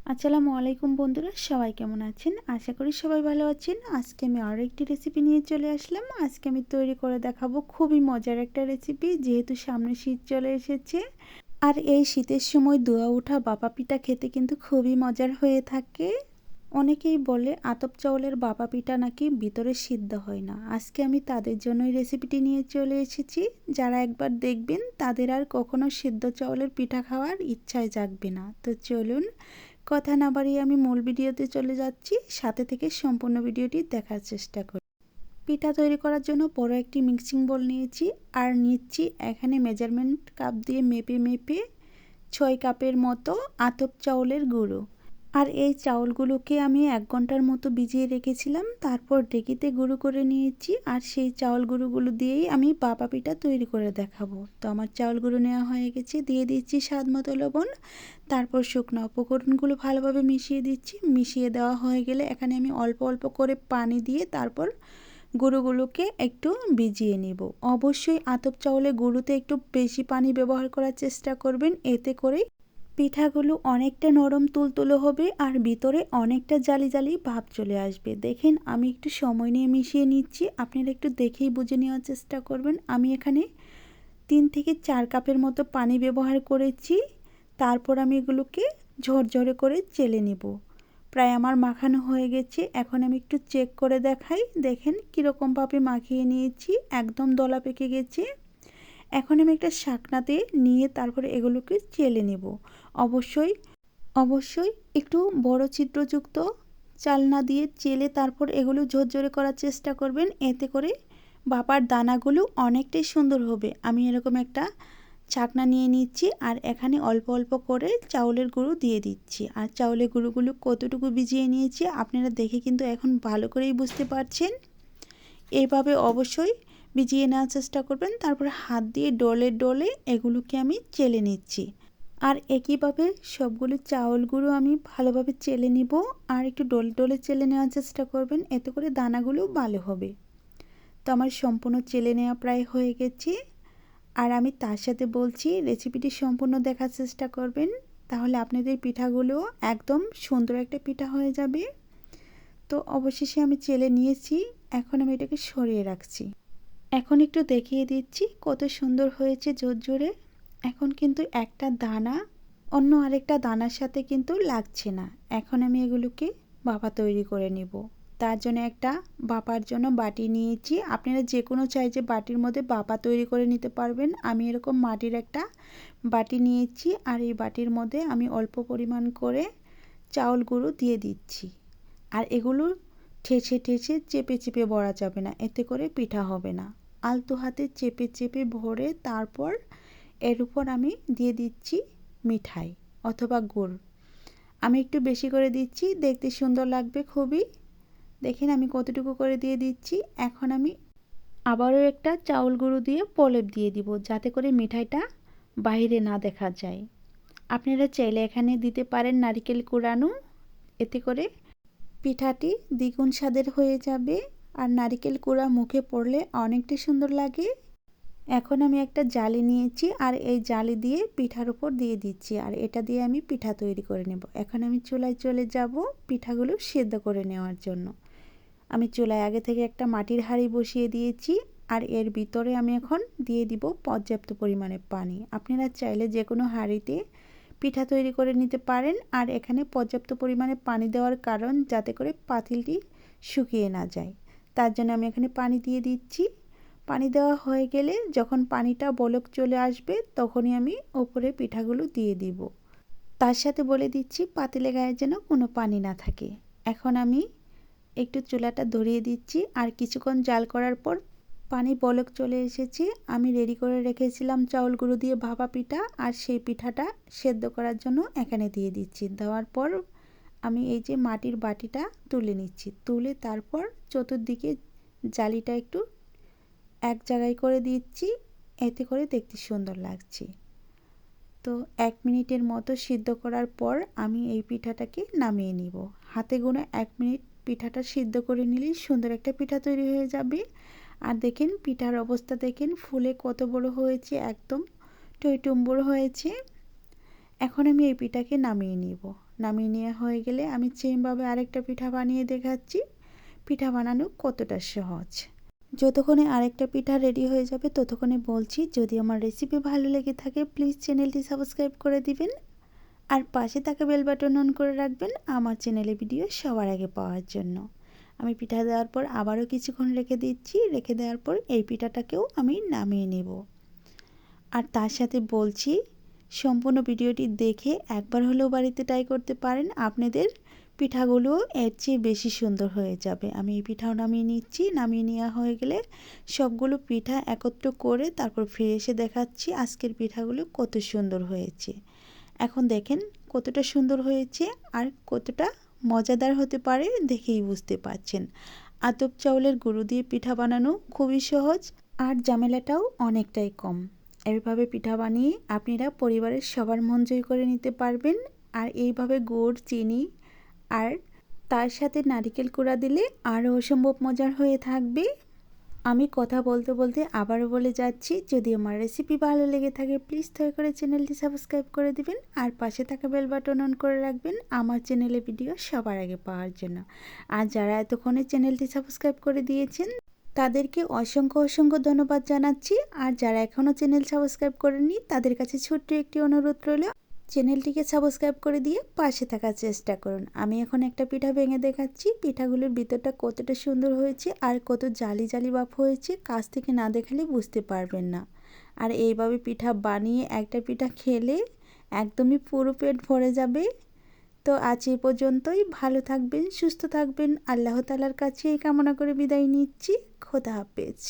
আসসালামু আলাইকুম বন্ধুরা, সবাই কেমন আছেন? আশা করি সবাই ভালো আছেন। আজকে আমি আরও একটি রেসিপি নিয়ে চলে আসলাম। আজকে আমি তৈরি করে দেখাবো খুবই মজার একটা রেসিপি, যেহেতু সামনে শীত চলে এসেছে। আর এই শীতের সময় ধোয়া ওঠা ভাপা পিঠা খেতে কিন্তু খুবই মজার হয়ে থাকে। অনেকেই বলে আতপ চাউলের ভাপা পিঠা নাকি ভিতরে সিদ্ধ হয় না। আজকে আমি তাদের জন্যই রেসিপিটি নিয়ে চলে এসেছি। যারা একবার দেখবেন তাদের আর কখনো সিদ্ধ চাউলের পিঠা খাওয়ার ইচ্ছাই জাগবে না। তো চলুন কথা না বাড়িয়ে আমি মূল ভিডিওতে চলে যাচ্ছি। সাথে থেকে সম্পূর্ণ ভিডিওটি দেখার চেষ্টা করি। পিঠা তৈরি করার জন্য বড় একটি মিক্সিং বোল নিয়েছি আর নিচ্ছি এখানে মেজারমেন্ট কাপ দিয়ে মেপে মেপে 6 কাপের মতো আতপ চাউলের গুঁড়ো। আর এই চাউলগুলোকে আমি 1 ঘন্টার মতো ভিজিয়ে রেখেছিলাম। তারপর ডেকিতে গুঁড়ো করে নিয়েছি আর সেই চাউল গুঁড়োগুলো দিয়েই আমি ভাপা পিঠা তৈরি করে দেখাবো। তো আমার চাউল গুঁড়ো নেওয়া হয়ে গেছে, দিয়ে দিচ্ছি স্বাদ মতো লবণ। তারপর শুকনো উপকরণগুলো ভালোভাবে মিশিয়ে দিচ্ছি। মিশিয়ে দেওয়া হয়ে গেলে এখানে আমি অল্প অল্প করে পানি দিয়ে তারপর গুঁড়োগুলোকে একটু ভিজিয়ে নেব। অবশ্যই আতপ চাউলের গুঁড়োতে একটু বেশি পানি ব্যবহার করার চেষ্টা করবেন, এতে করে পিঠাগুলো অনেকটা নরম তুলতুলে হবে আর ভিতরে অনেকটা জালি জালি ভাব চলে আসবে। দেখেন আমি একটু সময় নিয়ে মিশিয়ে নিচ্ছি, আপনারা একটু দেখেই বুঝে নেওয়ার চেষ্টা করবেন। আমি এখানে 3 থেকে 4 কাপের মতো পানি ব্যবহার করেছি। তারপর আমি এগুলোকে ঝরঝরে করে চেলে নেব। প্রায় আমার মাখানো হয়ে গেছে। এখন আমি একটু চেক করে দেখাই। দেখেন কীরকমভাবে মাখিয়ে নিয়েছি, একদম দলা পেকে গেছে। এখন আমি একটা শাকনাতে নিয়ে তারপরে এগুলোকে চেলে নেব। অবশ্যই একটু বড় ছিদ্রযুক্ত চালনা দিয়ে চেলে তারপর এগুলো ঝরঝরে করার চেষ্টা করবেন, এতে করে ভাপার দানাগুলো অনেকটাই সুন্দর হবে। আমি এরকম একটা ছাকনা নিয়ে নিচ্ছি আর এখানে অল্প অল্প করে চাউলের গুঁড়ো দিয়ে দিচ্ছি। আর চাউলের গুঁড়োগুলো কতটুকু ভিজিয়ে নিয়েছি আপনারা দেখে কিন্তু এখন ভালো করেই বুঝতে পারছেন। এইভাবে অবশ্যই ভিজিয়ে নেওয়ার চেষ্টা করবেন। তারপর হাত দিয়ে ডলে ডলে এগুলোকে আমি চেলে নিচ্ছি। আর একইভাবে সবগুলো চাউল গুঁড়ো আমি ভালোভাবে চেলে নিব। আর একটু ডলে ডলে চেলে নেওয়ার চেষ্টা করবেন, এতে করে দানাগুলো ভালো হবে। তো আমার সম্পূর্ণ চেলে নেওয়া প্রায় হয়ে গেছে। আর আমি তার সাথে বলছি রেসিপিটি সম্পূর্ণ দেখার চেষ্টা করবেন, তাহলে আপনাদের পিঠাগুলো একদম সুন্দর একটা পিঠা হয়ে যাবে। তো অবশেষে আমি চেলে নিয়েছি, এখন আমি এটাকে সরিয়ে রাখছি। এখন একটু দেখিয়ে দিচ্ছি কত সুন্দর হয়েছে ঝরঝরে। এখন কিন্তু একটা দানা অন্য আরেকটা দানার সাথে কিন্তু লাগছে না। এখন আমি এগুলোকে ভাপা তৈরি করে নেব। তার জন্য একটা ভাপার জন্য বাটি নিয়েছি। আপনারা যে কোনো সাইজে বাটির মধ্যে ভাপা তৈরি করে নিতে পারবেন। আমি এরকম মাটির একটা বাটি নিয়েছি আর এই বাটির মধ্যে আমি অল্প পরিমাণ করে চাউল গুঁড়ো দিয়ে দিচ্ছি। আর এগুলো ঠেসে ঠেসে চেপে চেপে ভরা যাবে না, এতে করে পিঠা হবে না। আলতো হাতে চেপে চেপে ভরে তারপর এর উপর আমি দিয়ে দিচ্ছি মিঠাই অথবা গুড়। আমি একটু বেশি করে দিচ্ছি, দেখতে সুন্দর লাগবে খুবই। দেখেন আমি কতটুকু করে দিয়ে দিচ্ছি। এখন আমি আবারও একটা চাউল গুঁড়ো দিয়ে প্রলেপ দিয়ে দিব, যাতে করে মিঠাইটা বাইরে না দেখা যায়। আপনারা চাইলে এখানে দিতে পারেন নারকেল কুড়ানো, এতে করে পিঠাটি দ্বিগুণ স্বাদের হয়ে যাবে। আর নারকেল কুড়া মুখে পড়লে অনেকটা সুন্দর লাগে। এখন আমি একটা জালি নিয়েছি আর এই জালি দিয়ে পিঠার উপর দিয়ে দিচ্ছি আর এটা দিয়ে আমি পিঠা তৈরি করে নেব। এখন আমি চুলায় চলে যাব পিঠাগুলো সেদ্ধ করে নেওয়ার জন্য। আমি চুলায় আগে থেকে একটা মাটির হাঁড়ি বসিয়ে দিয়েছি আর এর ভিতরে আমি এখন দিয়ে দিব পর্যাপ্ত পরিমাণে পানি। আপনারা চাইলে যে কোনো হাঁড়িতে পিঠা তৈরি করে নিতে পারেন। আর এখানে পর্যাপ্ত পরিমাণে পানি দেওয়ার কারণ যাতে করে পাতিলটি শুকিয়ে না যায়, তার জন্য আমি এখানে পানি দিয়ে দিচ্ছি। পানি দেওয়া হয়ে গেলে যখন পানিটা বলক চলে আসবে তখনই আমি ওপরে পিঠাগুলো দিয়ে দিব। তার সাথে বলে দিচ্ছি পাতিলে গায়ে যেন কোনো পানি না থাকে। এখন আমি একটু চুলাটা ধরিয়ে দিচ্ছি আর কিছুক্ষণ জাল করার পর পানি বলক চলে এসেছে। আমি রেডি করে রেখেছিলাম চাউল গুঁড়ো দিয়ে ভাপা পিঠা, আর সেই পিঠাটা সেদ্ধ করার জন্য এখানে দিয়ে দিচ্ছি। দেওয়ার পর আমি এই যে মাটির বাটিটা তুলে নিচ্ছি, তুলে তারপর চতুর্দিকে জালিটা একটু এক জায়গায় করে দিচ্ছি, এতে করে দেখতে সুন্দর লাগছে। তো 1 মিনিটের মতো সিদ্ধ করার পর আমি এই পিঠাটাকে নামিয়ে নিব। হাতে গোনা 1 মিনিট পিঠাটা সিদ্ধ করে নিলেই সুন্দর একটা পিঠা তৈরি হয়ে যাবে। আর দেখেন পিঠার অবস্থা দেখেন, ফুলে কত বড় হয়েছে, একদম টইটুম্বুর হয়েছে। এখন আমি এই পিঠাকে নামিয়ে নিব। নামিয়ে নেওয়া হয়ে গেলে আমি সেমভাবে আরেকটা পিঠা বানিয়ে দেখাচ্ছি পিঠা বানানো কতটা সহজ। যতক্ষণে আরেকটা পিঠা রেডি হয়ে যাবে ততক্ষণে বলছি, যদি আমার রেসিপি ভালো লেগে থাকে প্লিজ চ্যানেলটি সাবস্ক্রাইব করে দিবেন আর পাশে থাকা বেল বাটন অন করে রাখবেন আমার চ্যানেলে ভিডিও সবার আগে পাওয়ার জন্য। আমি পিঠা দেওয়ার পর আবারও কিছুক্ষণ রেখে দিচ্ছি। রেখে দেওয়ার পর এই পিঠাটাকেও আমি নামিয়ে নেব। আর তার সাথে বলছি, সম্পূর্ণ ভিডিওটি দেখে একবার হলেও বাড়িতে ট্রাই করতে পারেন, আপনাদের পিঠাগুলো এর চেয়ে বেশি সুন্দর হয়ে যাবে। আমি এই পিঠাও নামিয়ে নিচ্ছি। নামিয়ে নেওয়া হয়ে গেলে সবগুলো পিঠা একত্র করে তারপর ফিরে এসে দেখাচ্ছি আজকের পিঠাগুলো কত সুন্দর হয়েছে। এখন দেখেন কতটা সুন্দর হয়েছে আর কতটা মজাদার হতে পারে দেখেই বুঝতে পারছেন। আতপ চাউলের গুঁড়ো দিয়ে পিঠা বানানো খুবই সহজ আর ঝামেলাটাও অনেকটাই কম। এইভাবে পিঠা বানিয়ে আপনারা পরিবারের সবার মন জয় করে নিতে পারবেন। আর এইভাবে গুড়, চিনি আর তার সাথে নারকেল কোড়া দিলে আরও অসম্ভব মজার হয়ে থাকবে। আমি কথা বলতে বলতে আবারও বলে যাচ্ছি, যদি আমার রেসিপি ভালো লেগে থাকে প্লিজ দয়া করে চ্যানেলটি সাবস্ক্রাইব করে দিবেন আর পাশে থাকা বেল বাটন অন করে রাখবেন আমার চ্যানেলে ভিডিও সবার আগে পাওয়ার জন্য। আর যারা এতক্ষণে চ্যানেলটি সাবস্ক্রাইব করে দিয়েছেন তাদেরকে অসংখ্য অসংখ্য ধন্যবাদ জানাচ্ছি। আর যারা এখনও চ্যানেল সাবস্ক্রাইব করেননি তাদের কাছে ছোট্ট একটি অনুরোধ রইল, চ্যানেলটিকে সাবস্ক্রাইব করে দিয়ে পাশে থাকার চেষ্টা করুন। আমি এখন একটা পিঠা ভেঙে দেখাচ্ছি পিঠাগুলোর ভিতরটা কতটা সুন্দর হয়েছে আর কত জালি জালি ভাব হয়েছে, কাছ থেকে না দেখালে বুঝতে পারবেন না। আর এইভাবে পিঠা বানিয়ে একটা পিঠা খেলে একদমই পুরো পেট ভরে যাবে। তো আজ এই পর্যন্তই। ভালো থাকবেন, সুস্থ থাকবেন, আল্লাহ তাআলার কাছে এই কামনা করে বিদায় নিচ্ছি। খোদা হাফেজ।